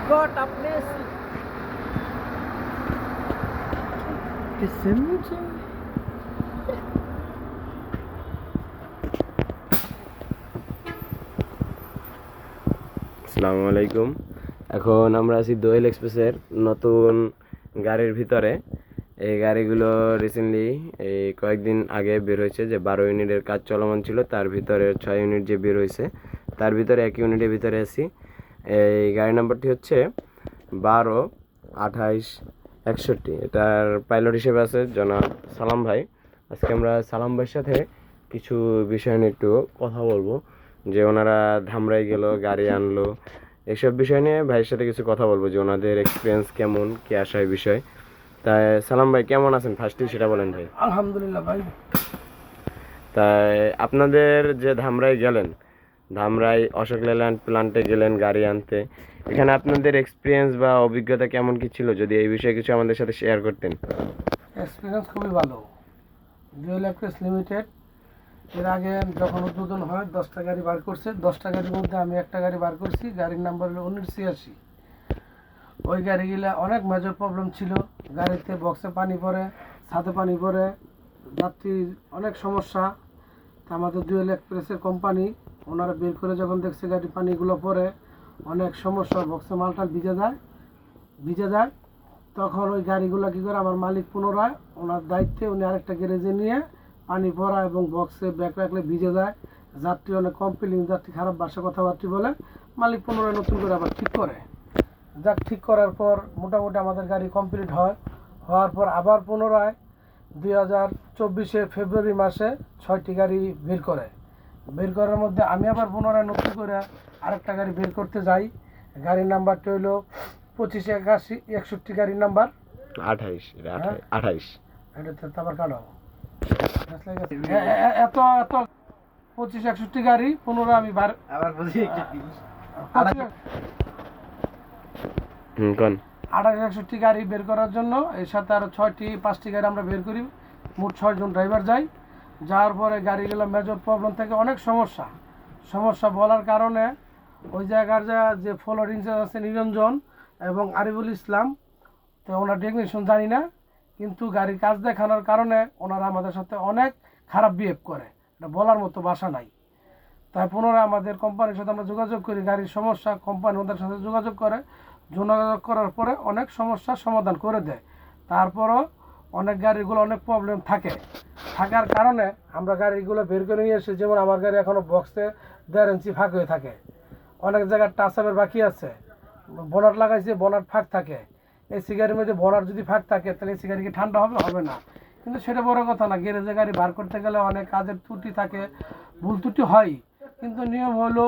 God अपने किससे मुझे আসসালামু আলাইকুম। এখন আমরা আছি দোয়েল এক্সপ্রেসের নতুন গাড়ির ভিতরে। এই গাড়িগুলো রিসেন্টলি এই কয়েকদিন আগে বের হয়েছে, যে 12 ইউনিটের কাজ চলমান ছিল, তার ভিতরে 6 ইউনিট যে বের হয়েছে, তার ভিতরে 1 ইউনিটের ভিতরে আছি। এই গাড়ি নাম্বারটি হচ্ছে 12-28-61। এটার পাইলট হিসেবে আছে জনাব সালাম ভাই। আজকে আমরা সালাম ভাইয়ের সাথে কিছু বিষয় নিয়ে একটু কথা বলবো, যে ওনারা ধামরাই গেল, গাড়ি আনলো, এইসব বিষয় নিয়ে ভাইয়ের সাথে কিছু কথা বলবো, যে ওনাদের এক্সপিরিয়েন্স কেমন, কি আশায় বিষয়। তাই সালাম ভাই কেমন আছেন, ফার্স্টেই সেটা বলেন ভাই। আলহামদুলিল্লাহ ভাই। তাই আপনাদের যে ধামরাই গেলেন, ধামরাই অশোক লেল্যান্ড প্ল্যান্টে গেলেন গাড়ি আনতে, এখানে আপনাদের এক্সপিরিয়েন্স বা অভিজ্ঞতা কেমন কি ছিল, যদি এই বিষয়ে কিছু আমাদের সাথে শেয়ার করতেন। এক্সপিরিয়েন্স খুবই ভালো। জুয়েল এক্সপ্রেস লিমিটেড এর আগে যখন উদ্বোধন হয় 10টা গাড়ি বার করছে। 10টা গাড়ির মধ্যে আমি একটা গাড়ি বার করছি, গাড়ির নাম্বার হলো 1986। ওই গাড়িগুলা অনেক মেজর প্রবলেম ছিল। গাড়িতে বক্সে পানি পড়ে, ছাদে পানি পড়ে, যাত্রীর অনেক সমস্যা। তা আমাদের জুয়েল এক্সপ্রেসের কোম্পানি ওনারা বের করে যখন দেখছে গাড়ি পানিগুলো পড়ে অনেক সমস্যা, বক্সে মালটাল ভিজে যায়, তখন ওই গাড়িগুলো কী করে আমার মালিক পুনরায় ওনার দায়িত্বে উনি আরেকটা গ্যারেজে নিয়ে পানি ভরা এবং বক্সে ব্যাগ রাখলে ভিজে যায়, যাত্রী অনেক কমপ্লেন, যাত্রী খারাপ ভাষা কথাবার্তা বলে, মালিক পুনরায় নতুন করে আবার ঠিক করে। যাক, ঠিক করার পর মোটামুটি আমাদের গাড়ি কমপ্লিট হয়। হওয়ার পর আবার পুনরায় 2024 ফেব্রুয়ারি মাসে 6টি গাড়ি বের করে। বের করার মধ্যে আমি আবার পুনরায় নতুন করে আরেকটা গাড়ি বের করতে যাই। গাড়ির নাম্বারটা হলো 25-81-61 গাড়ির নাম্বার 28 হ্যাঁ 28 এটা তো আবার কাটো এত এত 25-61 গাড়ি পুনরায় আমি আবার বলি একটা জিনিস, 28-61 গাড়ি বের করার জন্য এর সাথে আরও 5টি গাড়ি আমরা বের করি। মোট 6 জন ড্রাইভার যাই। যাওয়ার পরে গাড়িগুলো মেজর প্রবলেম থেকে অনেক সমস্যা বলার কারণে ওই জায়গার যে ফ্লোর ইনচার্জ আছে নিরঞ্জন এবং আরিফুল ইসলাম, তো ওনার টেকনিশিয়ান জানি না, কিন্তু গাড়ির কাজ দেখানোর কারণে ওনারা আমাদের সাথে অনেক খারাপ বিহেভ করে, এটা বলার মতো ভাষা নাই। তাই পুনরায় আমাদের কোম্পানির সাথে আমরা যোগাযোগ করি, গাড়ির সমস্যা কোম্পানি ওদের সাথে যোগাযোগ করার পরে অনেক সমস্যার সমাধান করে দেয়। তারপরও অনেক গাড়িগুলো অনেক প্রবলেম থাকার কারণে আমরা গাড়িগুলো বের করে নিয়ে এসে, যেমন আমার গাড়ি এখনও বক্সে 1.5 ইঞ্চি ফাঁক হয়ে থাকে, অনেক জায়গায় টাচ আপের বাকি আছে, বোনাট লাগাইছে, বোনাট ফাঁক থাকে। এসি গাড়ির মধ্যে বোনাট যদি ফাঁক থাকে তাহলে এসি গাড়ি কি ঠান্ডা হবে না, কিন্তু সেটা বড় কথা না। গ্যারেজে গাড়ি বার করতে গেলে অনেক কাজের ত্রুটি থাকে, ভুল ত্রুটি হয়, কিন্তু নিয়ম হলো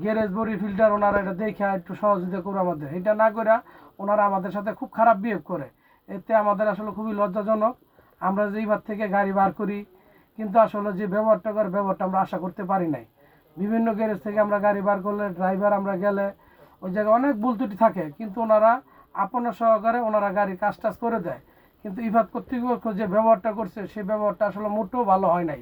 গ্যারেজ বডি ফিল্টার ওনারা এটা দেখে একটু সহযোগিতা করে আমাদের, এটা না করে ওনারা আমাদের সাথে খুব খারাপ বিহেভ করে। এতে আমাদের আসলে খুবই লজ্জাজনক। আমরা যেইবার থেকে গাড়ি বার করি, কিন্তু আসলে যে ব্যবহারটা করে ব্যবহারটা আমরা আশা করতে পারি নাই। বিভিন্ন গ্যারেজ থেকে আমরা গাড়ি বার করলে, ড্রাইভার আমরা গেলে ওই জায়গায় অনেক ভুল ত্রুটি থাকে, কিন্তু ওনারা আপনার সহকারে ওনারা গাড়ি কাজ করে দেয়। কিন্তু ইভাত কর্তৃপক্ষ যে ব্যবহারটা করছে সেই ব্যবহারটা আসলে মোটেও ভালো হয় নাই।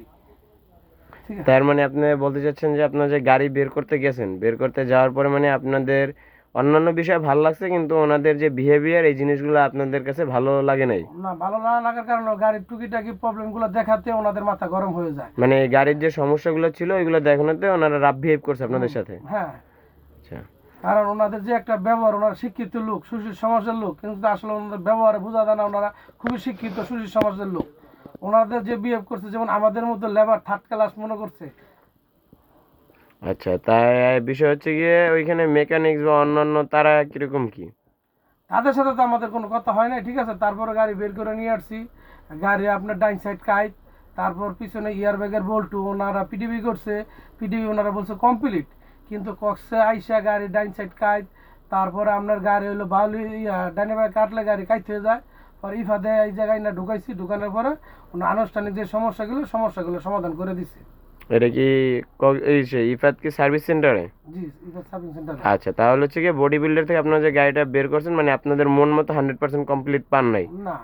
তার মানে আপনি বলতে চাচ্ছেন যে আপনার যে গাড়ি বের করতে গেছেন, বের করতে যাওয়ার পরে মানে আপনাদের অন্যান্য বিষয় ভালো লাগছে, কিন্তু ওনাদের যে বিহেভিয়ার, এই জিনিসগুলো আপনাদের কাছে ভালো লাগে নাই। না, ভালো না লাগার কারণে গাড়ির টুকিটাকি প্রবলেমগুলো দেখাতে ওনাদের মাথা গরম হয়ে যায়। মানে গাড়ির যে সমস্যাগুলো ছিল ওইগুলো দেখানোতে ওনারা রাফ বিহেভ করছে আপনাদের সাথে। হ্যাঁ, আচ্ছা, কারণ ওনাদের যে একটা ব্যবহার, ওনারা শিক্ষিত লোক, সুশীল সমাজের লোক, কিন্তু আসলে ওনাদের ব্যবহারে বোঝা যায় না ওনারা খুবই শিক্ষিত সুশীল সমাজের লোক। ওনাদের যে বিহেভ করছে, যেমন আমাদের মধ্যে লেবার থার্ড ক্লাস মনে করছে। আচ্ছা, তাই বিষয় হচ্ছে গিয়ে ওইখানে মেকানিক্স বা অন্যান্য তারা কিরকম কি? তাদের সাথে তো আমাদের কোনো কথা হয় না, ঠিক আছে। তারপরে গাড়ি বের করে নিয়ে আসছি, গাড়ি আপনার ডাইন সাইড কাইট, তারপর পিছনে ইয়ার ব্যাগের বল্টু ওনারা পিডিবি করছে, পিডিবি ওনারা বলছে কমপ্লিট, কিন্তু কক্সে আইসা গাড়ি ডাইন সাইড কাইট, তারপরে আপনার গাড়ি হলো বাউলি ডাইনে ব্যাগ কাটলে গাড়ি কাইট হয়ে যায়। আর ইফাদে এই জায়গায় না ঢুকাইছি, ঢুকানোর পরে আনুষ্ঠানিক যে সমস্যাগুলো সমাধান করে দিচ্ছে। এটা কি ইফাত কি সার্ভিস সেন্টারে? জি, ইফাদ সার্ভিস সেন্টার। আচ্ছা, তাহলে হচ্ছে গিয়ে বডি বিল্ডার থেকে আপনারা যে গাড়িটা বের করছেন, মানে আপনাদের মন মতো 100% কমপ্লিট পান নাই না।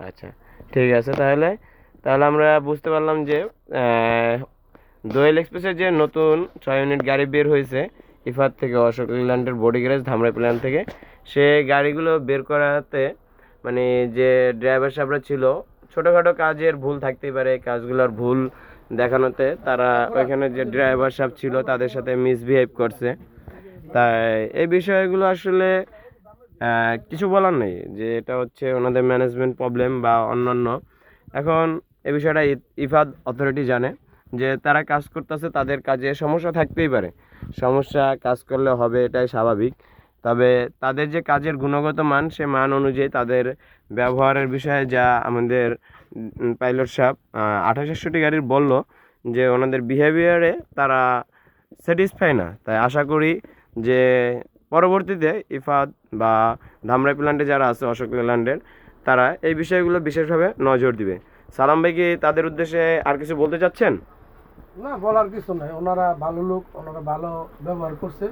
আচ্ছা, ঠিক আছে। তাহলে তাহলে আমরা বুঝতে পারলাম যে দোয়েল এক্সপ্রেসের যে নতুন 6 ইউনিট গাড়ি বের হয়েছে ইফাত থেকে, অশোক লেল্যান্ডের বডি গ্যারেজ ধামরাই প্ল্যান থেকে, সে গাড়িগুলো বের করাতে মানে যে ড্রাইভার সাহেবরা ছিল ছোটোখাটো কাজের ভুল থাকতেই পারে, কাজগুলোর ভুল দেখানোতে তারা ওইখানে যে ড্রাইভার সাহেব ছিল তাদের সাথে মিসবিহেভ করছে। তাই এই বিষয়গুলো আসলে কিছু বলার নেই, যে এটা হচ্ছে ওনাদের ম্যানেজমেন্ট প্রবলেম বা অন্যান্য। এখন এই বিষয়টা ইফাদ অথরিটি জানে যে তারা কাজ করতেছে, তাদের কাজে সমস্যা থাকতেই পারে, সমস্যা কাজ করলে হবে, এটাই স্বাভাবিক। তবে তাদের যে কাজের গুণগত মান, সে মান অনুযায়ী তাদের ব্যবহারের বিষয়ে যা আমাদের পাইলট সাহেব 2860 গাড়ির বলল যে ওনাদের বিহেভিয়ারে তারা স্যাটিসফাই না। তাই আশা করি যে পরবর্তীতে ইফাদ বা ধামরাই প্ল্যান্টে যারা আছে, অশোক লেল্যান্ডের, তারা এই বিষয়গুলো বিশেষভাবে নজর দিবে। সালাম ভাই কি তাদের উদ্দেশ্যে আর কিছু বলতে চাচ্ছেন? না, বলার কিছু নাই, ওনারা ভালো লোক, ওনারা ভালো ব্যবহার করছে,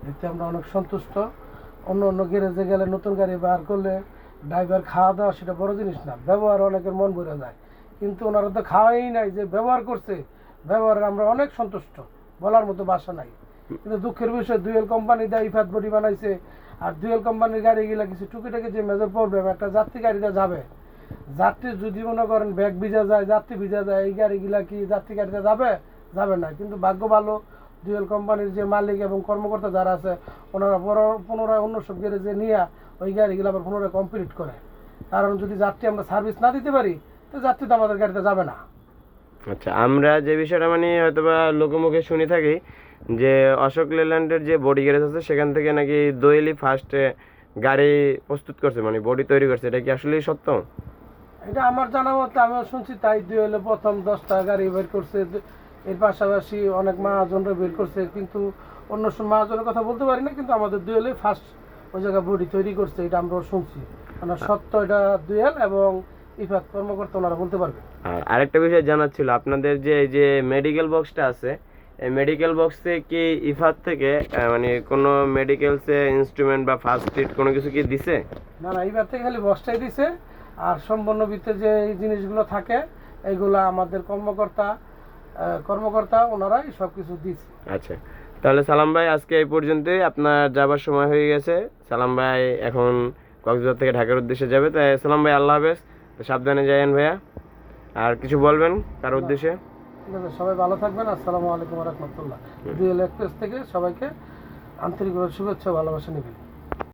এতে আমরা অনেক সন্তুষ্ট। অন্য অন্য গ্যারেজে গেলে নতুন গাড়ি বার করলে ড্রাইভার খাওয়া দাওয়া সেটা বড় জিনিস না, ব্যবহার অনেকের মন ভরে যায়, কিন্তু ওনারা তো খাওয়াই নাই, যে ব্যবহার করছে, ব্যবহারে আমরা অনেক সন্তুষ্ট, বলার মতো ভাষা নাই। কিন্তু দুঃখের বিষয় ডুয়েল কোম্পানি দেয় ইফাত বডি বানাইছে, আর ডুয়েল কোম্পানির গাড়িগুলা কিছু টুকিটাকি যে মেজর প্রবলেম, একটা যাত্রী গাড়িতে যাবে, যাত্রী যদি মনে করেন ব্যাগ ভিজা যায়, যাত্রী ভিজা যায়, এই গাড়িগুলা কি যাত্রী গাড়িতে যাবে? যাবে না। কিন্তু ভাগ্য ভালো, ডুয়েল কোম্পানির যে মালিক এবং কর্মকর্তা যারা আছে, ওনারা পুনরায় অন্য সব গ্যারেজে নিয়ে ওই গাড়িগুলো আবার পুনরায় কমপ্লিট করে। কারণ যদি যাত্রী আমরা সার্ভিস না দিতে পারি, তো যাত্রী তো আমাদের গাড়িতে যাবে না। আচ্ছা, আমরা যে বিষয়টা মানে হয়তোবা লোকমুখে শুনে থাকি যে অশোক লেল্যান্ডের যে বডি গ্যারেজ আছে সেখান থেকে নাকি দোয়েলই ফার্স্টে গাড়ি প্রস্তুত করছে, মানে বডি তৈরি করছে, এটা কি আসলেই সত্য? এটা আমার জানা মতে আমিও শুনছি তাই। ডুয়েলে প্রথম 10টা গাড়ি বের করছে, এর পাশাপাশি অনেক মহাজনরা বের করছে, কিন্তু অন্য সব মহাজনের কথা বলতে পারি না, কিন্তু আমাদের ডুয়েলে ফার্স্ট ওই জায়গায় বডি তৈরি করছে, এটা আমরা শুনছি। মানে সত্য এটা ডুয়েল এবং ইফাত কর্মকর্তা ওনারা বলতে পারবে। আর আরেকটা বিষয় জানার ছিল, আপনাদের যে এই যে মেডিকেল বক্সটা আছে, এই মেডিকেল বক্সে কি ইফাত থেকে মানে কোনো মেডিকেলসে ইনস্ট্রুমেন্ট বা ফার্স্ট এড কোনো কিছু কি দিছে? না না, এইবার থেকে খালি বস্তাই দিছে, আর সম্পূর্ণ ভিতরে যে এই জিনিসগুলো থাকে এইগুলা আমাদের কর্মকর্তা ওনারাই সব কিছু দিচ্ছে। আচ্ছা, তাহলে সালাম ভাই আজকে এই পর্যন্তই, আপনার যাবার সময় হয়ে গেছে। সালাম ভাই এখন কক্সবাজার থেকে ঢাকার উদ্দেশ্যে যাবে, তাই সালাম ভাই আল্লাহ হাফেজ, তো সাবধানে যায়েন ভাইয়া। আর কিছু বলবেন কার উদ্দেশ্যে? ঠিক আছে, সবাই ভালো থাকবেন। আসসালামু আলাইকুম রহমতুল্লাহ। ডুয়েল এক্সপ্রেস থেকে সবাইকে আন্তরিকভাবে শুভেচ্ছা, ভালোবাসা নেবেন।